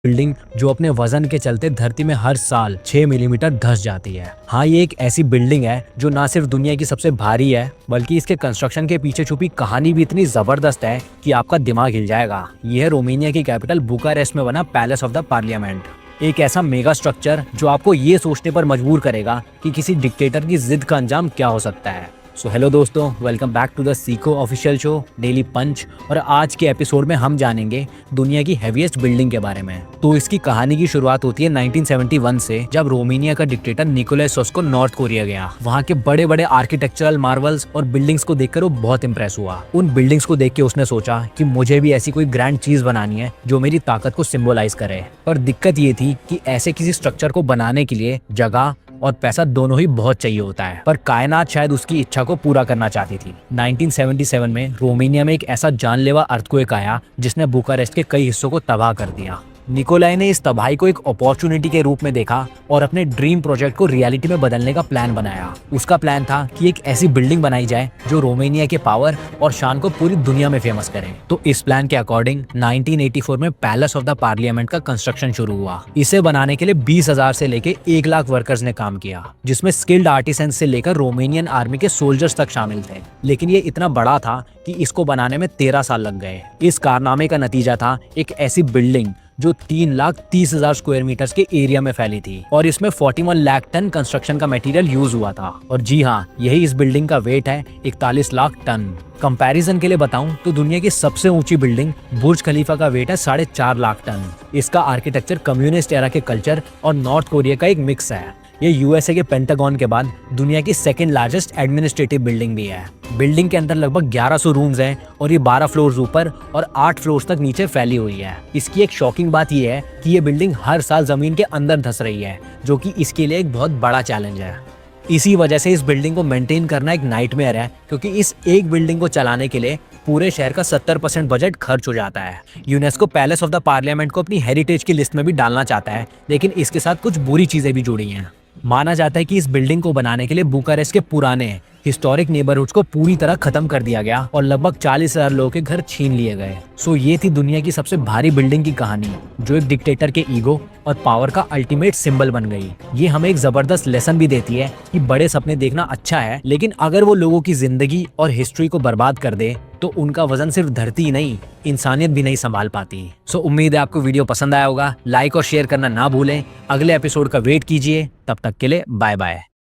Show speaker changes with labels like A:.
A: Building जो अपने वजन के चलते धरती में हर साल 6 मिलीमीटर धंस जाती है। हाँ, ये एक ऐसी बिल्डिंग है जो ना सिर्फ दुनिया की सबसे भारी है, बल्कि इसके कंस्ट्रक्शन के पीछे छुपी कहानी भी इतनी जबरदस्त है कि आपका दिमाग हिल जाएगा। यह है रोमानिया की कैपिटल बुकारेस्ट में बना पैलेस ऑफ द पार्लियामेंट। एक ऐसा मेगा स्ट्रक्चर जो आपको ये सोचने पर मजबूर करेगा कि किसी डिक्टेटर की जिद का अंजाम क्या हो सकता है। सो हेलो दोस्तों, वेलकम बैक टू द सीको ऑफिशियल शो डेली पंच। और आज के एपिसोड में हम जानेंगे दुनिया की हेवीएस्ट बिल्डिंग के बारे में। तो इसकी कहानी की शुरुआत होती है 1971 से, जब रोमानिया का डिक्टेटर निकोलाई सोस्को नॉर्थ कोरिया गया। वहाँ के बड़े बड़े आर्किटेक्चरल मार्वल्स और बिल्डिंग्स को देखकर वो बहुत इंप्रेस हुआ। उन बिल्डिंग्स को देख के उसने सोचा कि मुझे भी ऐसी कोई ग्रैंड चीज बनानी है जो मेरी ताकत को सिंबलाइज करे। पर दिक्कत ये थी कि ऐसे किसी स्ट्रक्चर को बनाने के लिए जगह और पैसा दोनों ही बहुत चाहिए होता है। पर कायनात शायद उसकी इच्छा को पूरा करना चाहती थी। 1977 में रोमानिया में एक ऐसा जानलेवा अर्थक्वेक आया जिसने बुकारेस्ट के कई हिस्सों को तबाह कर दिया। निकोलाई ने इस तबाही को एक अपॉर्चुनिटी के रूप में देखा और अपने ड्रीम प्रोजेक्ट को रियलिटी में बदलने का प्लान बनाया। उसका प्लान था कि एक ऐसी बिल्डिंग बनाई जाए जो रोमानिया के पावर और शान को पूरी दुनिया में फेमस करे। तो इस प्लान के अकॉर्डिंग 1984 में पैलेस ऑफ द पार्लियामेंट का कंस्ट्रक्शन शुरू हुआ। इसे बनाने के लिए 20,000 से लेकर 1 लाख वर्कर्स ने काम किया, जिसमें स्किल्ड आर्टिसन से लेकर रोमानियन आर्मी के सोल्जर्स तक शामिल थे। लेकिन ये इतना बड़ा था कि इसको बनाने में 13 साल लग गए। इस कारनामे का नतीजा था एक ऐसी बिल्डिंग जो 3,30,000 स्क्वायर मीटर्स के एरिया में फैली थी और इसमें 41 लाख टन कंस्ट्रक्शन का मटेरियल यूज हुआ था। और जी हाँ, यही इस बिल्डिंग का वेट है 41 लाख टन। कंपैरिजन के लिए बताऊं तो दुनिया की सबसे ऊंची बिल्डिंग बुर्ज खलीफा का वेट है 4.5 लाख टन। इसका आर्किटेक्चर कम्युनिस्ट एरा के कल्चर और नॉर्थ कोरिया का एक मिक्स है। ये यूएसए के पेंटागन के बाद दुनिया की सेकंड लार्जेस्ट एडमिनिस्ट्रेटिव बिल्डिंग भी है। बिल्डिंग के अंदर लगभग 1100 रूम्स हैं और ये 12 फ्लोर्स ऊपर और 8 फ्लोर्स तक नीचे फैली हुई है। इसकी एक शॉकिंग बात ये है कि ये बिल्डिंग हर साल जमीन के अंदर धंस रही है, जो कि इसके लिए एक बहुत बड़ा चैलेंज है। इसी वजह से इस बिल्डिंग को मेंटेन करना एक नाइटमेयर है, क्योंकि इस एक बिल्डिंग को चलाने के लिए पूरे शहर का 70% बजट खर्च हो जाता है। UNESCO palace of the parliament को अपनी हेरिटेज की लिस्ट में भी डालना चाहता है, लेकिन इसके साथ कुछ बुरी चीजें भी जुड़ी हैं। माना जाता है कि इस बिल्डिंग को बनाने के लिए बुकारेस्ट के पुराने हिस्टोरिक नेबरहुड्स को पूरी तरह खत्म कर दिया गया और लगभग 40,000 लोगों के घर छीन लिए गए। सो ये थी दुनिया की सबसे भारी बिल्डिंग की कहानी, जो एक डिक्टेटर के ईगो और पावर का अल्टीमेट सिंबल बन गई। ये हमें एक जबरदस्त लेसन भी देती है कि बड़े सपने देखना अच्छा है, लेकिन अगर वो लोगों की जिंदगी और हिस्ट्री को बर्बाद कर दे तो उनका वजन सिर्फ धरती ही नहीं, इंसानियत भी नहीं संभाल पाती। सो उम्मीद है आपको वीडियो पसंद आया होगा। लाइक और शेयर करना ना भूलें। अगले एपिसोड का वेट कीजिए। तब तक के लिए बाय बाय।